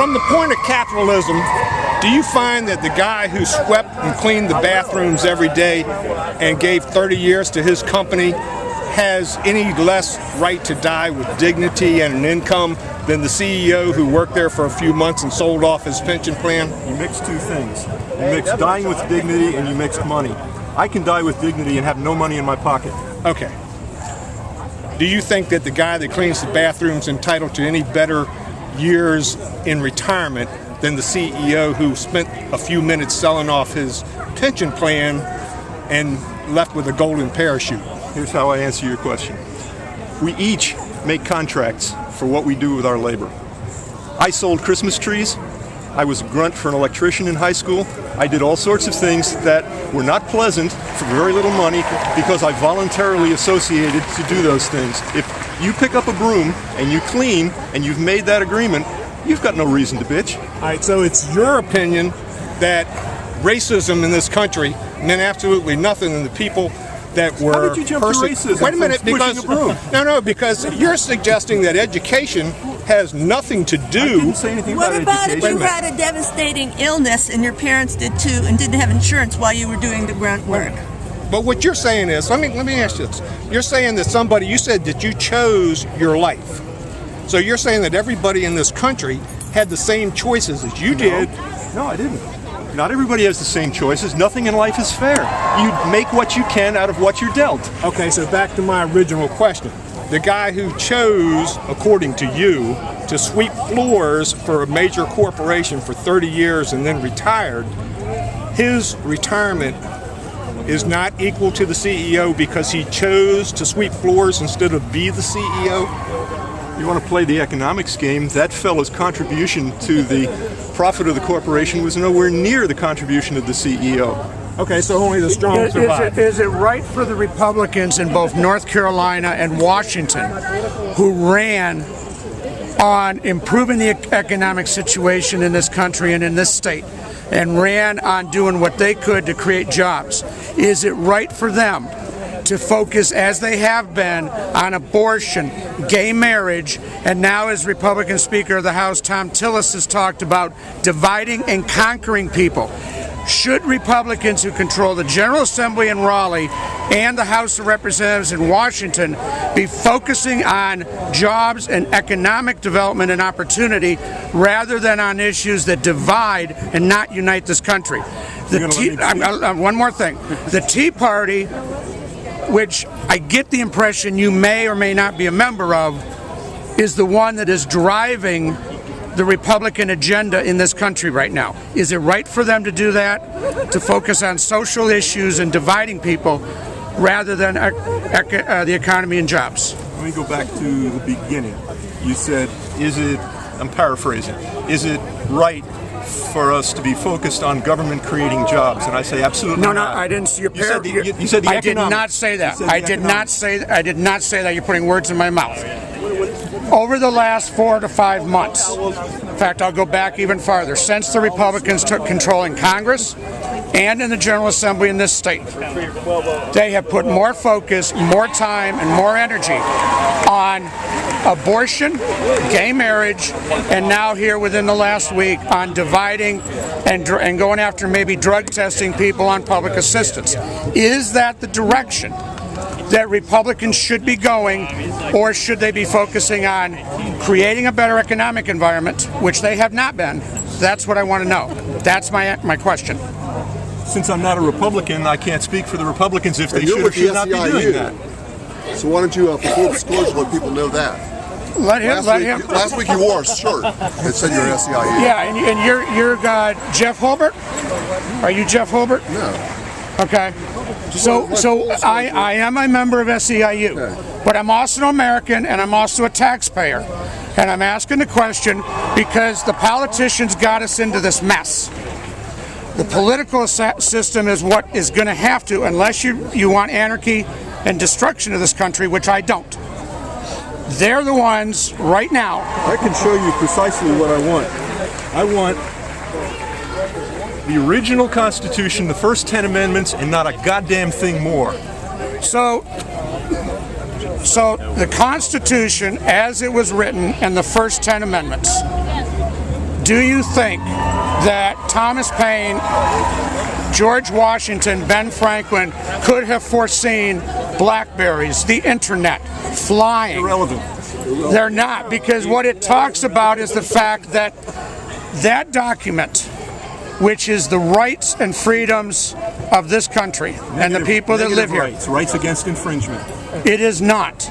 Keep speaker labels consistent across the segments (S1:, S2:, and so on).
S1: From the point of capitalism, do you find that the guy who swept and cleaned the bathrooms every day and gave 30 years to his company has any less right to die with dignity and an income than the CEO who worked there for a few months and sold off his pension plan?
S2: You mix two things. You mix dying with dignity and you mix money. I can die with dignity and have no money in my pocket.
S1: Okay. Do you think that the guy that cleans the bathrooms is entitled to any better years in retirement than the CEO who spent a few minutes selling off his pension plan and left with a golden parachute?
S2: Here's how I answer your question. We each make contracts for what we do with our labor. I sold Christmas trees. I was a grunt for an electrician in high school. I did all sorts of things that were not pleasant for very little money because I voluntarily associated to do those things. If you pick up a broom and you clean and you've made that agreement, you've got no reason to bitch.
S1: All right, so it's your opinion that racism in this country meant absolutely nothing, and the people that were...
S2: How did you jump to racism?
S1: Wait a minute, because... because you're suggesting that education has nothing to do...
S2: I didn't say anything about education.
S3: What about if you had a devastating illness and your parents did too and didn't have insurance while you were doing the grunt work?
S1: But what you're saying is, let me ask you this. You're saying that you said that you chose your life. So you're saying that everybody in this country had the same choices as you did.
S2: No, I didn't. Not everybody has the same choices. Nothing in life is fair. You make what you can out of what you're dealt.
S1: Okay, so back to my original question. The guy who chose, according to you, to sweep floors for a major corporation for 30 years and then retired, his retirement is not equal to the CEO because he chose to sweep floors instead of be the CEO?
S2: You want to play the economics game, that fellow's contribution to the profit of the corporation was nowhere near the contribution of the CEO.
S1: Okay, so only the strong survive.
S4: Is it right for the Republicans in both North Carolina and Washington who ran on improving the economic situation in this country and in this state and ran on doing what they could to create jobs? Is it right for them to focus, as they have been, on abortion, gay marriage, and now, as Republican Speaker of the House Tom Tillis has talked about, dividing and conquering people? Should Republicans who control the General Assembly in Raleigh and the House of Representatives in Washington be focusing on jobs and economic development and opportunity rather than on issues that divide and not unite this country? One more thing. The Tea Party, which I get the impression you may or may not be a member of, is the one that is driving the Republican agenda in this country right now. Is it right for them to do that, to focus on social issues and dividing people rather than the economy and jobs?
S2: Let me go back to the beginning. You said, I'm paraphrasing, is it right for us to be focused on government creating jobs? And I say absolutely not.
S4: No, I didn't see your
S2: You said the
S4: I did not say that. I did not say that. You're putting words in my mouth. Over the last 4 to 5 months, in fact, I'll go back even farther, since the Republicans took control in Congress and in the General Assembly in this state, they have put more focus, more time, and more energy on abortion, gay marriage, and now here within the last week on dividing and going after maybe drug testing people on public assistance. Is that the direction that Republicans should be going, or should they be focusing on creating a better economic environment, which they have not been? That's what I want to know. That's my question.
S2: Since I'm not a Republican, I can't speak for the Republicans if they should or should not be doing that.
S5: So why don't you, for full disclosure, let people know that?
S4: Let him.
S5: Last week you wore a shirt that said you're SEIU.
S4: Yeah, and you're Jeff Holbert? Are you Jeff Holbert?
S5: No.
S4: Okay. So I am a member of SEIU, but I'm also an American and I'm also a taxpayer. And I'm asking the question because the politicians got us into this mess. The political system is what is going to have to, unless you want anarchy and destruction of this country, which I don't. They're the ones right now.
S2: I can show you precisely what I want. I want the original Constitution, the first 10 amendments, and not a goddamn thing more.
S4: So the Constitution, as it was written, and the first 10 amendments, Do you think that Thomas Paine, George Washington, Ben Franklin could have foreseen Blackberries, the internet, flying?
S2: Irrelevant.
S4: They're not, because what it talks about is the fact that that document, which is the rights and freedoms of this country and the people that live here.
S2: Rights against infringement.
S4: It is not.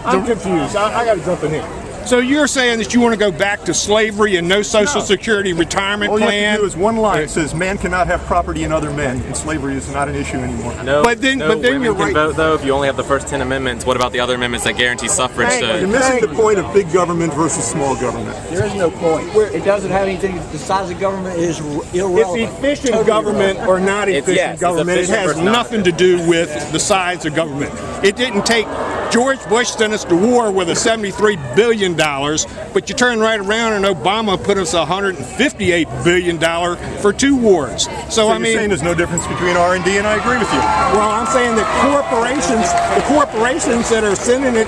S1: I'm confused. I got to jump in here. So you're saying that you want to go back to slavery and no Social Security retirement
S2: All you
S1: plan?
S2: have to do is one line. It says, "Man cannot have property in other men," and slavery is not an issue anymore.
S6: No,
S1: but then
S6: women
S1: you're
S6: can
S1: right.
S6: vote, though, if you only have the first 10 amendments. What about the other amendments that guarantee suffrage?
S2: You're missing the point of big government versus small government.
S7: There is no point. It doesn't have anything. The size of government is irrelevant.
S1: It's efficient government or not efficient government. It has nothing to do with the size of government. It didn't take George Bush sent us to war with a $73 billion, but you turn right around and Obama put us $158 billion for 2 wars. So I
S2: you're
S1: mean,
S2: saying there's no difference between R&D, and I agree with you.
S1: well, I'm saying that the corporations that are sending it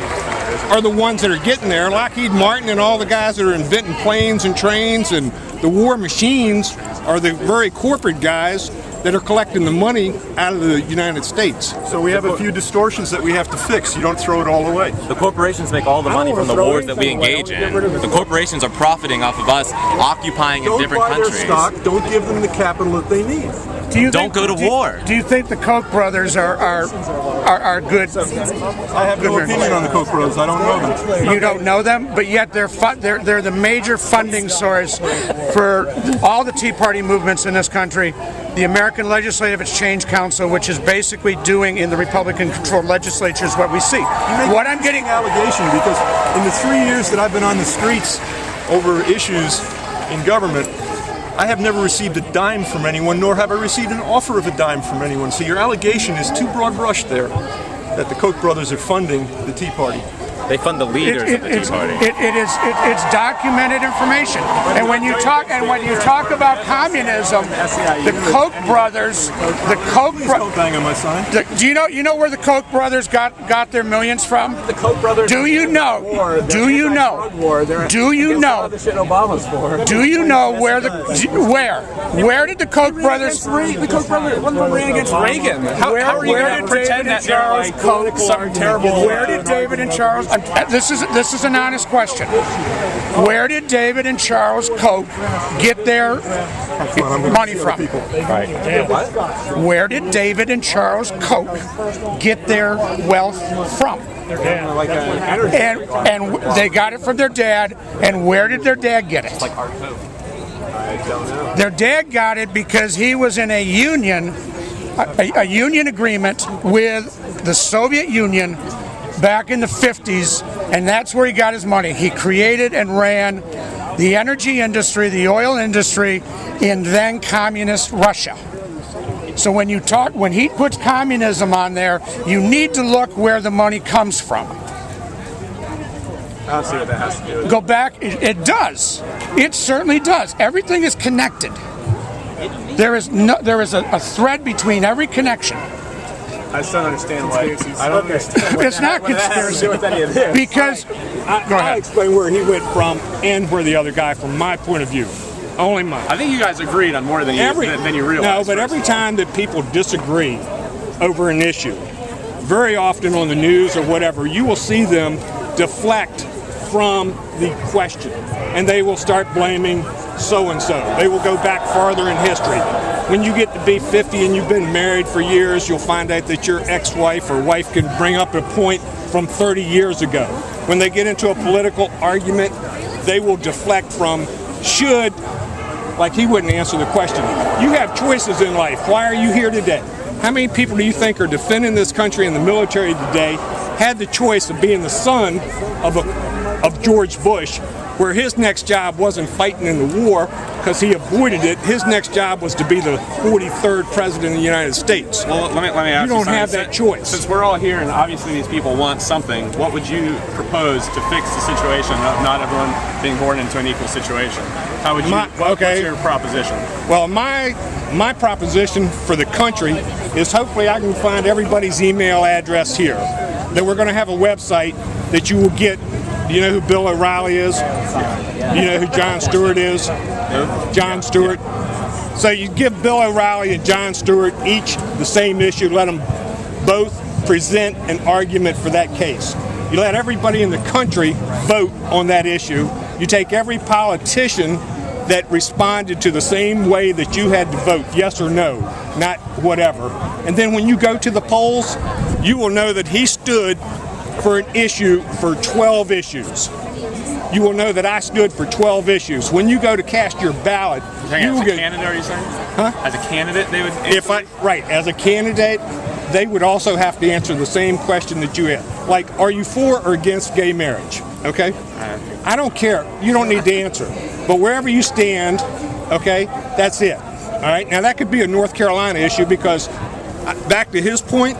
S1: are the ones that are getting there. Lockheed Martin and all the guys that are inventing planes and trains and the war machines are the very corporate guys that are collecting the money out of the United States.
S2: So we have a few distortions that we have to fix. You don't throw it all away.
S6: The corporations make all the money from the wars that we engage in. The corporations are profiting off of us occupying in different countries.
S2: Don't buy their stock. Don't give them the capital that they need.
S6: Don't go to war.
S4: Do you think the Koch brothers are good?
S2: I have no opinion on the Koch brothers. I don't know them.
S4: You don't know them, but yet they're the major funding source for all the Tea Party movements in this country. The American Legislative Exchange Council, which is basically doing in the Republican-controlled legislatures what we see. What I'm getting
S2: allegation, because in the 3 years that I've been on the streets over issues in government, I have never received a dime from anyone, nor have I received an offer of a dime from anyone. So your allegation is too broad brushed there, that the Koch brothers are funding the Tea Party.
S6: They fund the leaders of the Tea Party.
S4: It's documented information. And when you talk about communism, the Koch brothers,
S2: Bang on my sign.
S4: do you know where the Koch brothers got their millions from?
S7: The Koch brothers.
S4: Do you know? Do you know? Do you know?
S7: The shit Obama's for.
S4: Do you know where Where did the Koch brothers?
S7: The Koch brothers. One of them ran against Reagan. How are you going to pretend that Charles Koch some terrible?
S4: Where did David and Charles? This is an honest question. Where did David and Charles Koch get their money from? Where did David and Charles Koch get their wealth from? And they got it from their dad. And where did their dad get it? Their dad got it because he was in a union agreement with the Soviet Union back in the 50s, and that's where he got his money. He created and ran the energy industry, the oil industry in then communist Russia. So when he puts communism on there, you need to look where the money comes from.
S7: I don't see what that has to do with it.
S4: Go back, it does. It certainly does. Everything is connected. There is a thread between every connection.
S7: I just don't understand why. I don't understand.
S4: It's not conspiracy. Because, go
S1: I'll
S4: ahead.
S1: explain where he went from and where the other guy from my point of view. Only mine.
S7: I think you guys agreed on more than you realize.
S1: No, but every time that people disagree over an issue, very often on the news or whatever, you will see them deflect from the question, and they will start blaming so-and-so. They will go back farther in history. When you get to be 50 and you've been married for years, you'll find out that your ex-wife or wife can bring up a point from 30 years ago. When they get into a political argument, they will deflect from should, like he wouldn't answer the question. You have choices in life. Why are you here today? How many people do you think are defending this country in the military today had the choice of being the son of George Bush, where his next job wasn't fighting in the war because he avoided it. His next job was to be the 43rd president of the United States.
S7: Well, let me ask you.
S1: You don't have that choice.
S7: Since we're all here and obviously these people want something, what would you propose to fix the situation of not everyone being born into an equal situation? How would you? What's your proposition?
S1: Well, my proposition for the country is hopefully I can find everybody's email address here. That we're going to have a website that you will get Do you know who Bill O'Reilly is? Do you know who John Stewart is? John Stewart. So you give Bill O'Reilly and John Stewart each the same issue, let them both present an argument for that case. You let everybody in the country vote on that issue. You take every politician that responded to the same way that you had to vote, yes or no, not whatever. And then when you go to the polls, you will know that he stood for an issue for 12 issues. You will know that I stood for 12 issues. When you go to cast your ballot, you will
S7: as a
S1: get,
S7: candidate, are you saying?
S1: Huh?
S7: As a candidate, they would.
S1: As a candidate, they would also have to answer the same question that you had. Like, are you for or against gay marriage? Okay? I don't care. You don't need to answer. But wherever you stand, okay, that's it. All right? Now, that could be a North Carolina issue because, back to his point,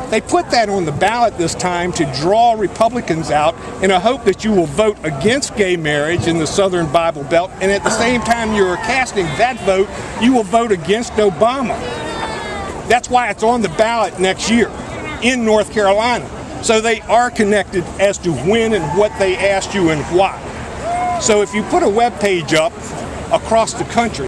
S1: they put that on the ballot this time to draw Republicans out in a hope that you will vote against gay marriage in the Southern Bible Belt, and at the same time you're casting that vote, you will vote against Obama. That's why it's on the ballot next year in North Carolina. So they are connected as to when and what they asked you and why. So if you put a web page up across the country